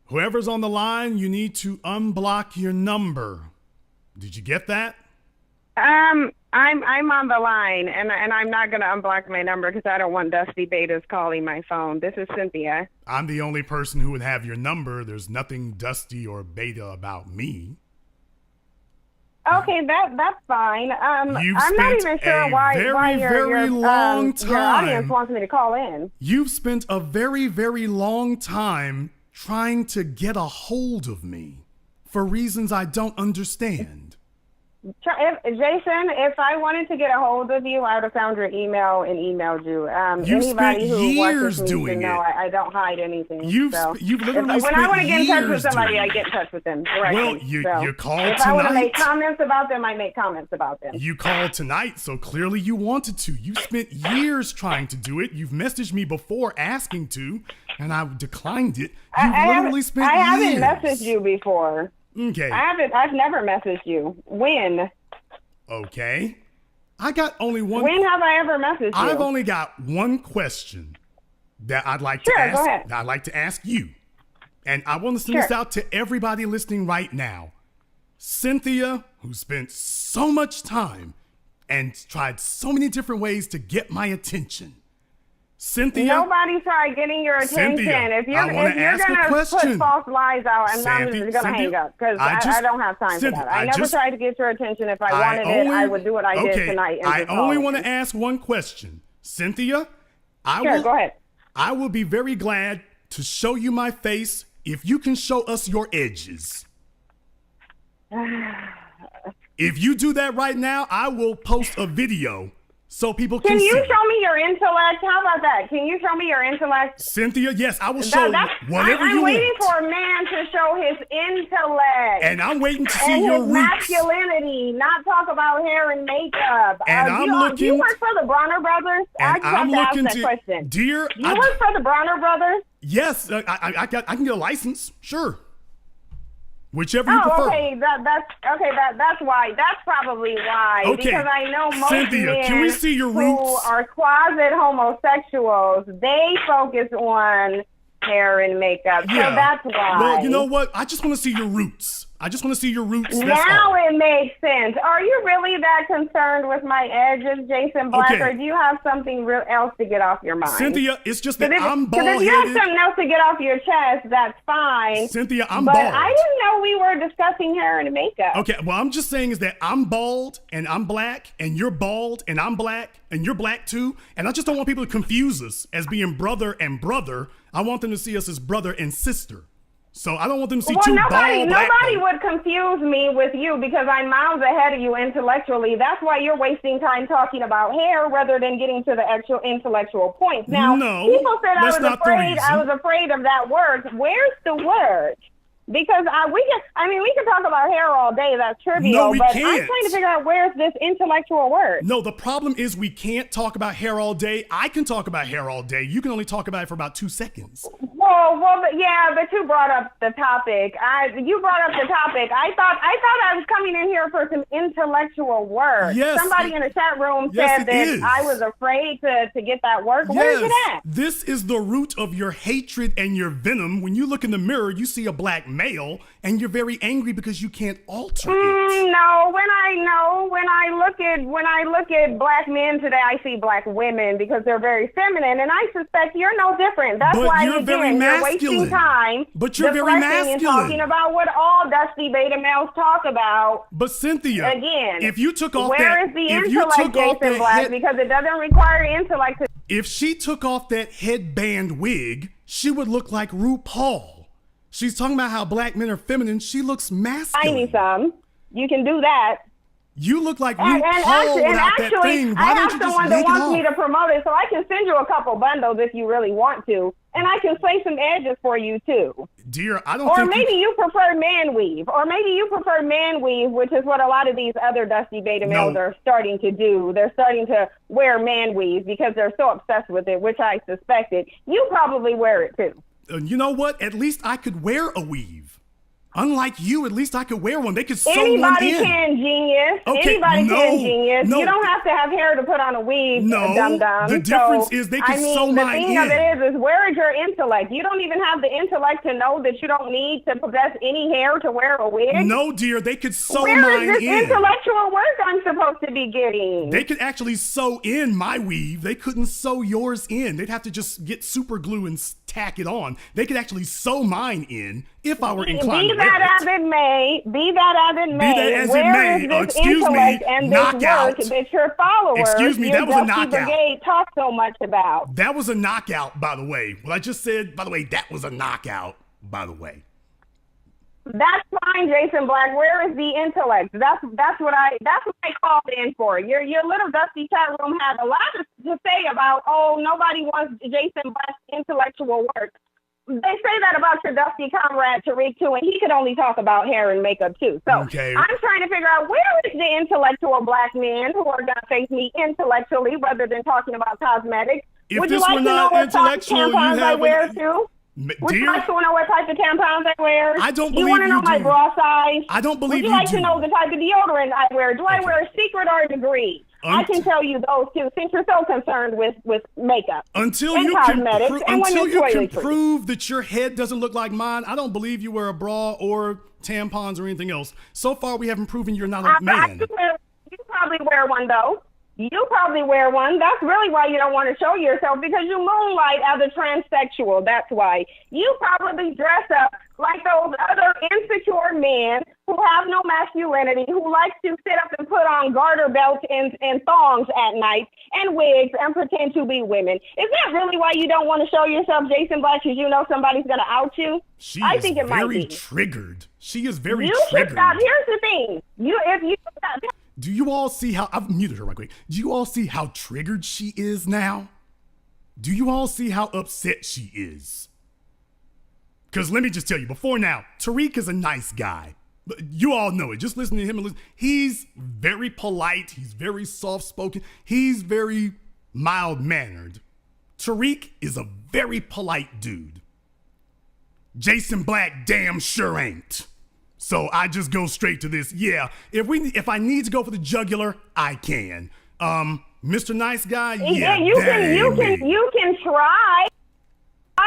Whoever's on the line, you need to unblock your number. Did you get that? I'm on the line, and I'm not going to unblock my number because I don't want Dusty Betas calling my phone. This is Cynthia. I'm the only person who would have your number. There's nothing dusty or beta about me. Okay, that's fine. I'm not spent even sure a why very long your audience time. wants me to call in. You've spent a very, very long time trying to get a hold of me for reasons I don't understand. Jason, if I wanted to get a hold of you, I would have found your email and emailed you. You've spent Anybody who years watches me doing should know it. I don't hide anything. You've literally when I want to get in touch with years somebody, doing I it. get in touch with them directly. Well, you called if I want to make tonight. comments about them, I make comments about them. You called tonight, so clearly you wanted to. You spent years trying to do it. You've messaged me before asking to, and I declined it. You've literally spent years. I haven't messaged you before. Okay. I've never messaged you. When? Okay. I got only one. When have I ever messaged you? I've only got one question that I'd like Sure, to ask. go ahead. That I'd like to ask you, and I want to send this out to everybody listening right now. Cynthia, who spent so much time and tried so many different ways to get my attention. Cynthia, nobody tried getting your attention. Cynthia, if you're I wanna ask a gonna question. put false lies out, I'm not Cynthia, just gonna hang up because I don't have time for that. I never tried to get your attention. If I wanted it, I would do what I did tonight. And I only want to ask one question, Cynthia. Go ahead. I will be very glad to show you my face if you can show us your edges. If you do that right now, I will post a video so people can see. Can you show me your intellect? How about that? Can you show me your intellect? Cynthia, yes, I will show whatever you want. I'm waiting for a man to show his intellect. And I'm waiting to see and your his roots. masculinity, not talk about hair and makeup. And I'm looking. Do you work for the Bronner Brothers? And I just have to ask that question. Dear, you work for the Bronner Brothers? Yes, I can get a license, sure. Whichever you prefer. Okay, that's why. That's probably why. Okay. Because I know most Cynthia, men can we see your roots? who are closet homosexuals, they focus on hair and makeup. Yeah. So that's why. Well, you know what? I just want to see your roots. That's now all. it makes sense. Are you really that concerned with my edges, Jason Black, or do you have something else to get off your mind? Cynthia, it's just that I'm bald-headed. If you have something else to get off your chest, that's fine. Cynthia, I'm bald. bald. I didn't know we were discussing hair and makeup. Okay, well, I'm just saying is that I'm bald and I'm black and you're bald and I'm black and you're black too. And I just don't want people to confuse us as being brother and brother. I want them to see us as brother and sister. So I don't want them to see two bald black Nobody would confuse me with you because I'm miles ahead of you intellectually. That's why you're wasting time talking about hair rather than getting to the actual intellectual points. Now, people said I was afraid of that word. Where's the word? Because we can talk about hair all day. That's trivial. No, we but can't. I'm trying to figure out where's this intellectual word. No, the problem is we can't talk about hair all day. I can talk about hair all day. You can only talk about it for about 2 seconds. But you brought up the topic. I thought I was coming in here for some intellectual work. Yes. Somebody in the chat room said that I was afraid to get that work. Yes. Where's it at? This is the root of your hatred and your venom. When you look in the mirror, you see a black male, and you're very angry because you can't alter it. No, when I look at black men today, I see black women because they're very feminine, and I suspect you're no different. That's why you're wasting time. But you're very masculine. And talking about what all dusty beta males talk about. But Cynthia, again, if you took off where is the intellect, Jason Black? Because it doesn't require intellect. If she took off that headband wig, she would look like RuPaul. She's talking about how black men are feminine. She looks masculine. I need some. You can do that. You look like RuPaul without that thing. Why don't you just someone that wants me to promote it, so I can send you a couple bundles if you really want to, and I can play some edges for you too. Dear, I don't. Or maybe you prefer man weave, which is what a lot of these other dusty beta males are starting to do. They're starting to wear man weave because they're so obsessed with it, which I suspected. You probably wear it too. You know what? At least I could wear a weave. Unlike you, at least I could wear one. They could sew one in. Anybody can, genius. Okay, Anybody can, genius. No. You don't have to have hair to put on a weave, dum-dum. The difference is they can sew mine in. The thing of it is where is your intellect? You don't even have the intellect to know that you don't need to possess any hair to wear a wig. No, dear, they could sew mine in. Where is this intellectual work I'm supposed to be getting? They could actually sew in my weave. They couldn't sew yours in. They'd have to just get super glue and tack it on. They could actually sew mine in if I were inclined to wear it. Be that as it may, where is this intellect and this work that your followers, that was a knockout. Brigade talk so much about? That was a knockout, by the way. What I just said, by the way, that was a knockout, by the way. That's fine, Jason Black. Where is the intellect? That's what I called in for. Your little dusty chat room had a lot to say about, nobody wants Jason Black's intellectual work. They say that about your dusty comrade Tariq too, and he could only talk about hair and makeup too. So I'm trying to figure out where is the intellectual black men who are gonna face me intellectually rather than talking about cosmetics. Would you like to know what type of tampons I wear too? Would you like to know what type of tampons I wear? I don't believe you want to know my bra size? I don't believe you do. Would you like to know the type of deodorant I wear? Do I wear a secret or a degree? I can tell you those two, since you're so concerned with makeup until and you cosmetics can prove that your head doesn't look like mine. I don't believe you wear a bra or tampons or anything else. So far, we haven't proven you're not a man. You probably wear one, though. You probably wear one. That's really why you don't want to show yourself, because you moonlight as a transsexual. That's why. You probably dress up like those other insecure men who have no masculinity, who like to sit up and put on garter belts and thongs at night and wigs and pretend to be women. Is that really why you don't want to show yourself, Jason Black, because you know somebody's going to out you? I think it might be. Triggered. She is very triggered. You should stop. Here's the thing. If you stop. Do you all see how, I've muted her right quick. Do you all see how triggered she is now? Do you all see how upset she is? Because let me just tell you, before now, Tariq is a nice guy. You all know it. Just listen to him. He's very polite. He's very soft-spoken. He's very mild-mannered. Tariq is a very polite dude. Jason Black damn sure ain't. So I just go straight to this. Yeah, if I need to go for the jugular, I can. Mr. Nice Guy, yeah. You can try.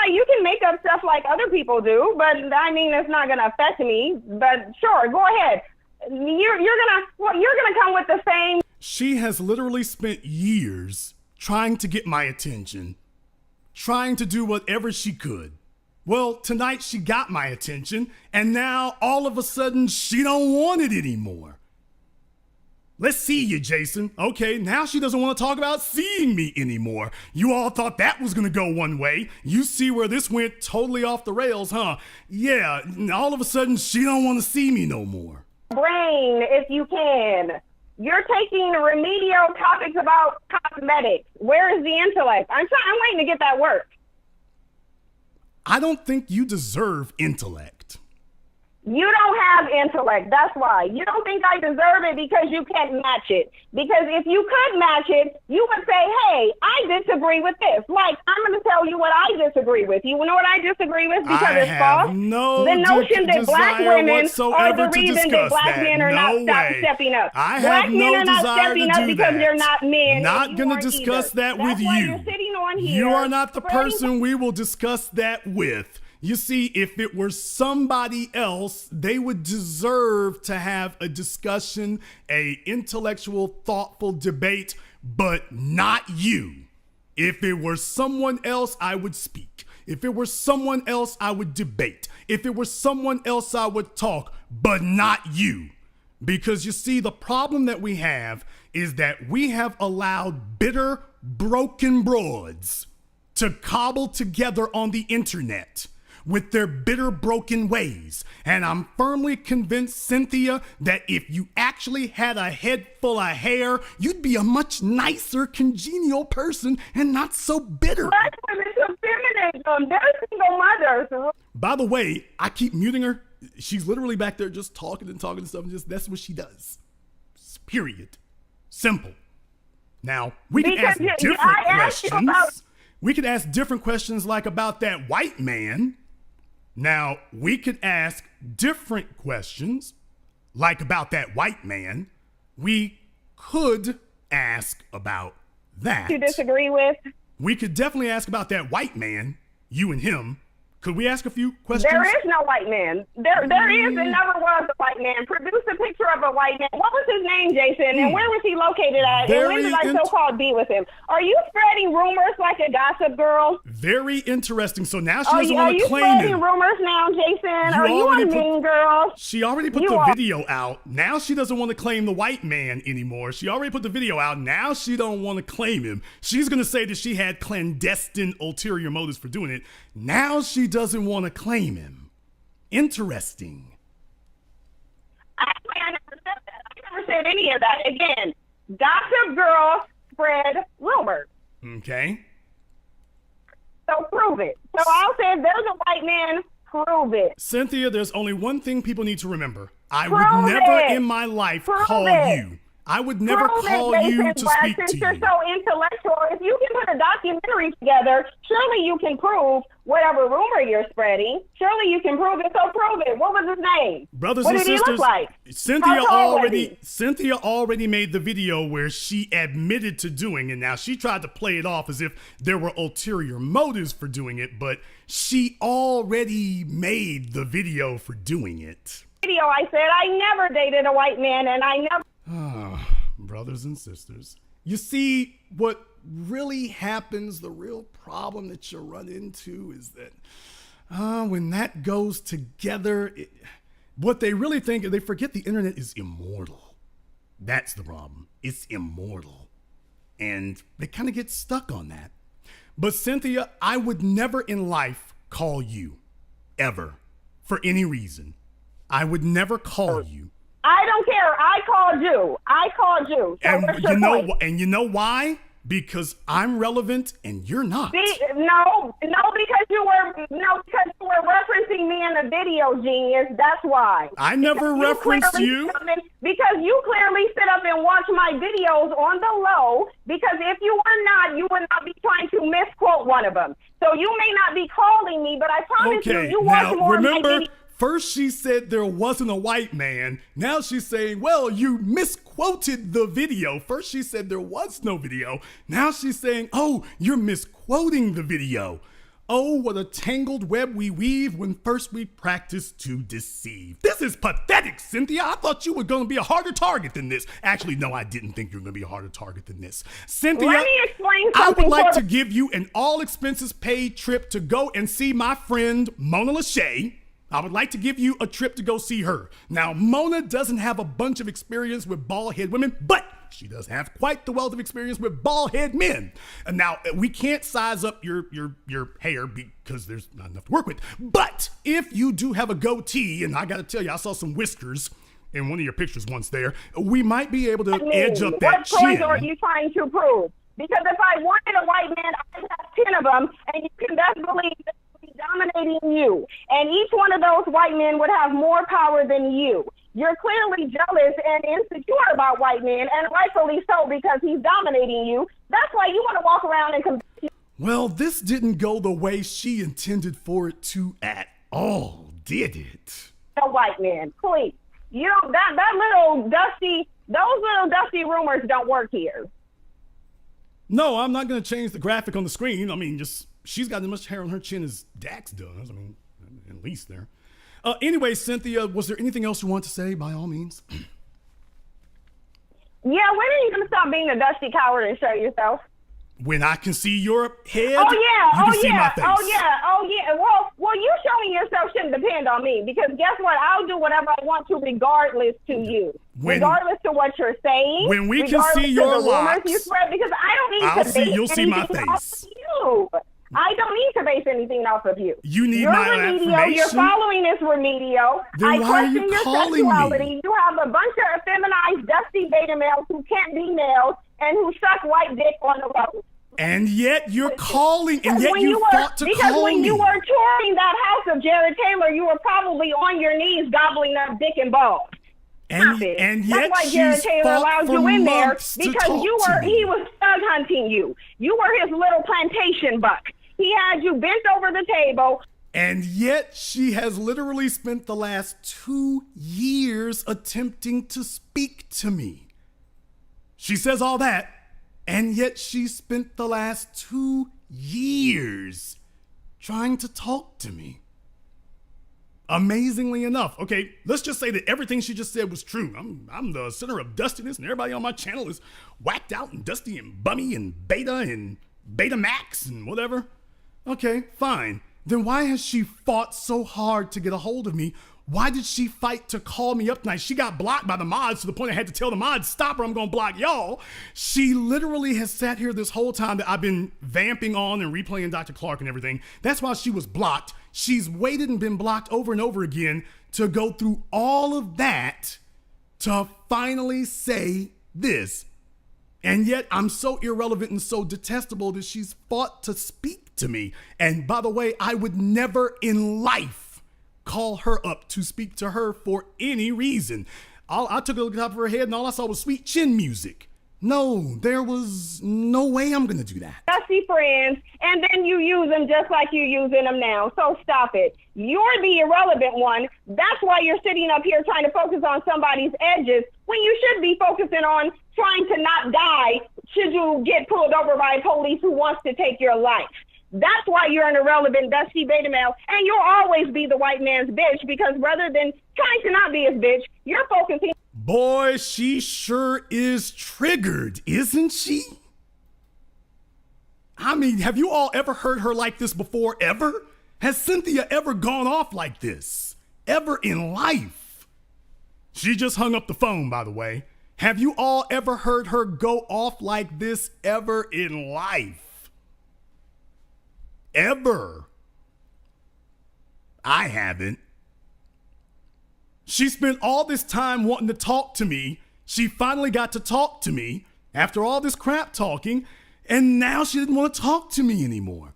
You can make up stuff like other people do, but I mean it's not gonna affect me. But sure, go ahead. You're gonna come with the same. She has literally spent years trying to get my attention, trying to do whatever she could. Well, tonight she got my attention, and now all of a sudden she don't want it anymore. Let's see you, Jason. Okay, now she doesn't want to talk about seeing me anymore. You all thought that was going to go one way. You see where this went totally off the rails, huh? Yeah, all of a sudden she don't want to see me no more. Brain, if you can. You're taking remedial topics about cosmetics. Where is the intellect? I'm waiting to get that work. I don't think you deserve intellect. You don't have intellect. That's why. You don't think I deserve it because you can't match it. Because if you could match it, you would say, hey, I disagree with this. Like, I'm going to tell you what I disagree with. You know what I disagree with? Because it's false. The notion that black women are the reason that black men are not stepping up. Black men are not stepping up because they're not men. Not going to discuss that with you. You're sitting on here. You are not the person we will discuss that with. You see, if it were somebody else, they would deserve to have a discussion, a intellectual, thoughtful debate, but not you. If it were someone else, I would speak. If it were someone else, I would debate. If it were someone else, I would talk, but not you. Because you see, the problem that we have is that we have allowed bitter, broken broads to cobble together on the internet with their bitter, broken ways. And I'm firmly convinced, Cynthia, that if you actually had a head full of hair, you'd be a much nicer, congenial person and not so bitter. Black women are feminism. They're single mothers. By the way, I keep muting her. She's literally back there just talking and stuff, and that's what she does. Period. Simple. Now, we can ask different questions. We could ask different questions like about that white man. Now, we could ask different questions, like about that white man. We could ask about that. You disagree with? We could definitely ask about that white man, you and him. Could we ask a few questions? There is no white man. There is and never was a white man. Produce a picture of a white man. What was his name, Jason? And where was he located at? And when did I so-called be with him? Are you spreading rumors like a gossip girl? Very interesting. So now she doesn't want to claim him. Are you spreading rumors now, Jason? Are you a mean girl? She already put the video out. Now she doesn't want to claim the white man anymore. She already put the video out. Now she don't want to claim him. She's going to say that she had clandestine ulterior motives for doing it. Now she doesn't want to claim him. Interesting. I never said that. I never said any of that. Again, gossip girl spread rumors. Okay. So prove it. So I'll say if there's a white man, prove it. Cynthia, there's only one thing people need to remember. I would never in my life call you. I would never call you to speak to you. Since you're so intellectual, if you can put a documentary together, surely you can prove whatever rumor you're spreading. Surely you can prove it. So prove it. What was his name? Brothers and sisters, what did he look like? Cynthia already made the video where she admitted to doing it. Now she tried to play it off as if there were ulterior motives for doing it, but she already made the video for doing it. I said I never dated a white man, and I never. Brothers and sisters, you see what really happens, the real problem that you run into is that when that goes together, what they really think, they forget the internet is immortal. That's the problem. It's immortal. And they kind of get stuck on that. But Cynthia, I would never in life call you, ever, for any reason. I would never call you. I don't care. I called you. So and you know why? Because I'm relevant and you're not. No, because you were referencing me in the video, genius. That's why. I never referenced you. Because you clearly sit up and watch my videos on the low. Because if you were not, you would not be trying to misquote one of them. So you may not be calling me, but I promise you watch more of my videos. First she said there wasn't a white man. Now she's saying, well, you misquoted the video. First she said there was no video. Now she's saying, oh, you're misquoting the video. Oh, what a tangled web we weave when first we practice to deceive. This is pathetic, Cynthia. I thought you were going to be a harder target than this. Actually, no, I didn't think you were going to be a harder target than this. Cynthia, let me explain something. I would like to give you an all-expenses-paid trip to go and see my friend Mona Lachey. I would like to give you a trip to go see her. Now, Mona doesn't have a bunch of experience with bald-head women, but she does have quite the wealth of experience with bald-head men. And now, we can't size up your hair because there's not enough to work with. But if you do have a goatee, and I got to tell you, I saw some whiskers in one of your pictures once there, we might be able to edge up that chin. What point are you trying to prove? Because if I wanted a white man, I'd have 10 of them, and you can best believe that dominating you, and each one of those white men would have more power than you. You're clearly jealous and insecure about white men, and rightfully so, because he's dominating you. That's why you want to walk around and compete. Well, this didn't go the way she intended for it to at all, did it? A white man, please. You don't. Those little dusty rumors don't work here. No, I'm not going to change the graphic on the screen. I mean, just. She's got as much hair on her chin as Dax does. I mean, at least there. Anyway, Cynthia, was there anything else you want to say, by all means? Yeah, when are you going to stop being a dusty coward and show yourself? When I can see your head, you can see my face. Oh, yeah. Well, you showing yourself shouldn't depend on me, because guess what? I'll do whatever I want to regardless to you. Regardless to what you're saying. When we can see your locks. You spread, because I don't need you'll see my face. I don't need to base anything off of you. You need my affirmation. Your following is remedial. Then why are you calling me? You have a bunch of effeminized, dusty beta males who can't be males and who suck white dick on the road. And yet you're calling, and yet you fought to call me. Because when you were touring that house of Jared Taylor, you were probably on your knees gobbling up dick and balls. And yet that's why Jared Taylor allowed you in there, because he was thug hunting you. You were his little plantation buck. He had you bent over the table, And yet she has literally spent the last 2 years attempting to speak to me. She says all that, and yet she spent the last 2 years trying to talk to me. Amazingly enough, okay, let's just say that everything she just said was true. I'm the center of dustiness, and everybody on my channel is whacked out and dusty and bummy and beta max and whatever. Okay, fine. Then why has she fought so hard to get a hold of me? Why did she fight to call me up tonight? She got blocked by the mods to the point I had to tell the mods, stop or I'm gonna block y'all. She literally has sat here this whole time that I've been vamping on and replaying Dr. Clark and everything. That's why she was blocked. She's waited and been blocked over and over again to go through all of that to finally say this. And yet I'm so irrelevant and so detestable that she's fought to speak to me. And by the way, I would never in life call her up to speak to her for any reason. I took a look at the top of her head and all I saw was sweet chin music. No, there was no way I'm gonna do that. Dusty friends, and then you use them just like you're using them now. So stop it. You're the irrelevant one. That's why you're sitting up here trying to focus on somebody's edges when you should be focusing on trying to not die should you get pulled over by police who wants to take your life. That's why you're an irrelevant, dusty beta male, and you'll always be the white man's bitch because rather than trying to not be his bitch, you're focusing. Boy, she sure is triggered, isn't she? I mean, have you all ever heard her like this before, ever? Has Cynthia ever gone off like this? Ever in life? She just hung up the phone, by the way. Have you all ever heard her go off like this ever in life? Ever? I haven't. She spent all this time wanting to talk to me. She finally got to talk to me after all this crap talking, and now she didn't want to talk to me anymore.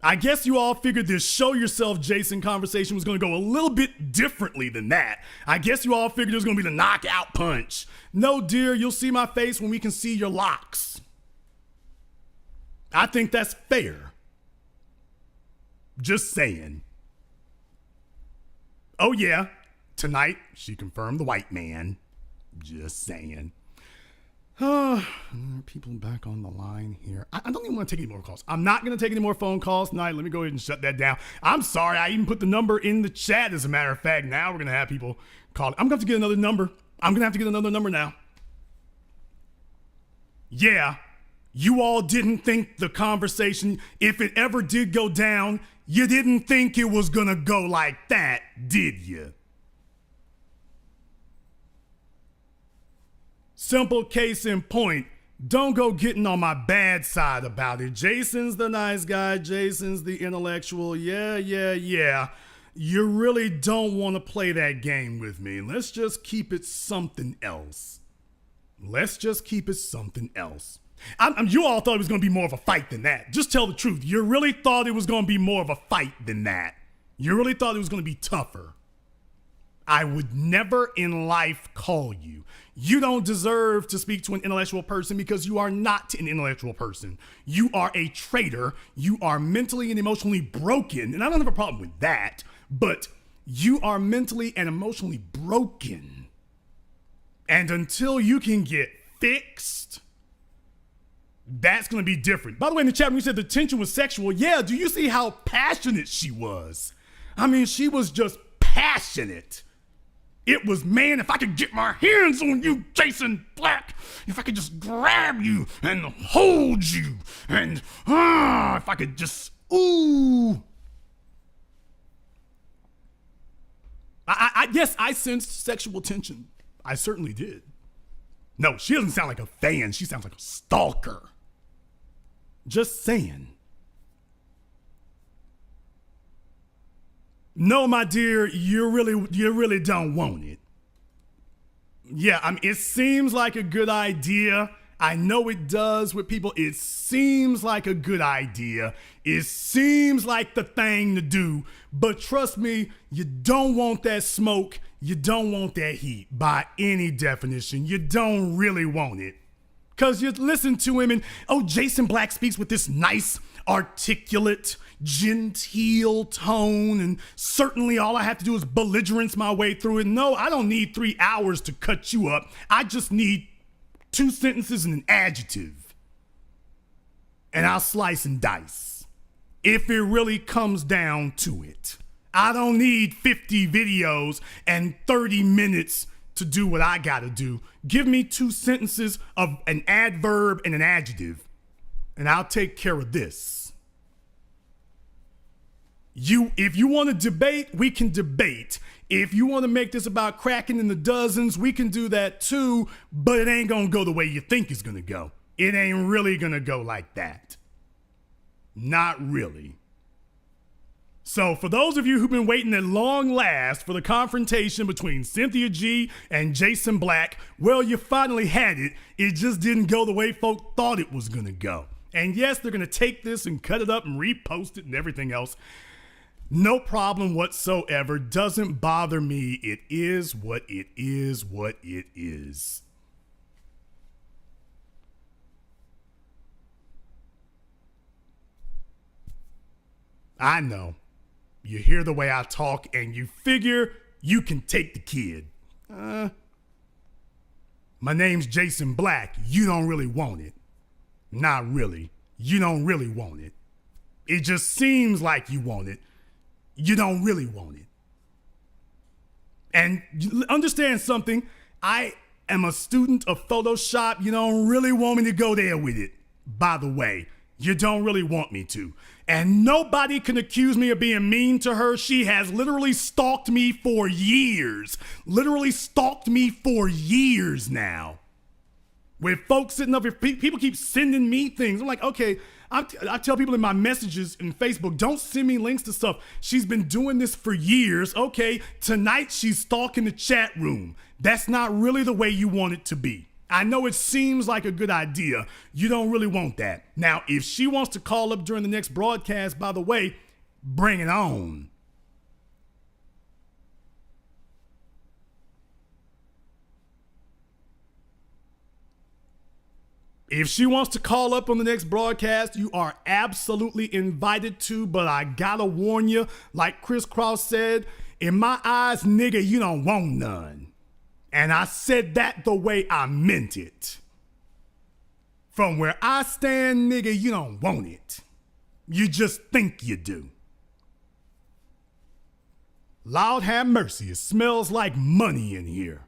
I guess you all figured this show yourself Jason conversation was going to go a little bit differently than that. I guess you all figured it was going to be the knockout punch. No, dear, you'll see my face when we can see your locks. I think that's fair. Just saying. Oh yeah, tonight she confirmed the white man. Just saying. People back on the line here. I don't even want to take any more calls. I'm not going to take any more phone calls tonight. Let me go ahead and shut that down. I'm sorry. I even put the number in the chat, as a matter of fact. Now we're going to have people call. I'm going to have to get another number. I'm going to have to get another number now. Yeah, you all didn't think the conversation, if it ever did go down, you didn't think it was going to go like that, did you? Simple case in point, don't go getting on my bad side about it. Jason's the nice guy. Jason's the intellectual. Yeah. You really don't want to play that game with me. Let's just keep it something else. You all thought it was going to be more of a fight than that. Just tell the truth. You really thought it was going to be more of a fight than that. You really thought it was going to be tougher. I would never in life call you. You don't deserve to speak to an intellectual person because you are not an intellectual person. You are a traitor. You are mentally and emotionally broken. And I don't have a problem with that, but you are mentally and emotionally broken. And until you can get fixed, that's going to be different. By the way, in the chat room, you said the tension was sexual. Yeah, do you see how passionate she was? I mean, she was just passionate. It was, man, if I could get my hands on you, Jason Black, if I could just grab you and hold you, and if I could just, ooh. Yes, I sensed sexual tension. I certainly did. No, she doesn't sound like a fan. She sounds like a stalker. Just saying. No, my dear, you really don't want it. Yeah, I mean, it seems like a good idea. I know it does with people. It seems like a good idea. It seems like the thing to do. But trust me, you don't want that smoke. You don't want that heat by any definition. You don't really want it. Because you listen to him and, oh, Jason Black speaks with this nice, articulate, genteel tone, and certainly all I have to do is belligerence my way through it. No, I don't need 3 hours to cut you up. I just need 2 sentences and an adjective. And I'll slice and dice. If it really comes down to it. I don't need 50 videos and 30 minutes to do what I gotta do. Give me 2 sentences of an adverb and an adjective, and I'll take care of this. If you want to debate, we can debate. If you want to make this about cracking in the dozens, we can do that too, but it ain't gonna go the way you think it's gonna go. It ain't really gonna go like that. Not really. So for those of you who've been waiting at long last for the confrontation between Cynthia G and Jason Black, well, you finally had it. It just didn't go the way folk thought it was gonna go. And yes, they're gonna take this and cut it up and repost it and everything else. No problem whatsoever. Doesn't bother me. It is what it is, what it is. I know. You hear the way I talk and you figure you can take the kid. My name's Jason Black. You don't really want it. Not really. You don't really want it. It just seems like you want it. You don't really want it. And understand something. I am a student of Photoshop. You don't really want me to go there with it. By the way, you don't really want me to. And nobody can accuse me of being mean to her. She has literally stalked me for years. Literally stalked me for years now. With folks sitting up here, people keep sending me things. I'm like, okay, I tell people in my messages in Facebook, don't send me links to stuff. She's been doing this for years. Okay, tonight she's stalking the chat room. That's not really the way you want it to be. I know it seems like a good idea. You don't really want that. Now, if she wants to call up during the next broadcast, by the way, bring it on. If she wants to call up on the next broadcast, you are absolutely invited to, but I gotta warn you, like Chris Cross said, in my eyes, nigga, you don't want none. And I said that the way I meant it. From where I stand, nigga, you don't want it. You just think you do. Lord have mercy, it smells like money in here.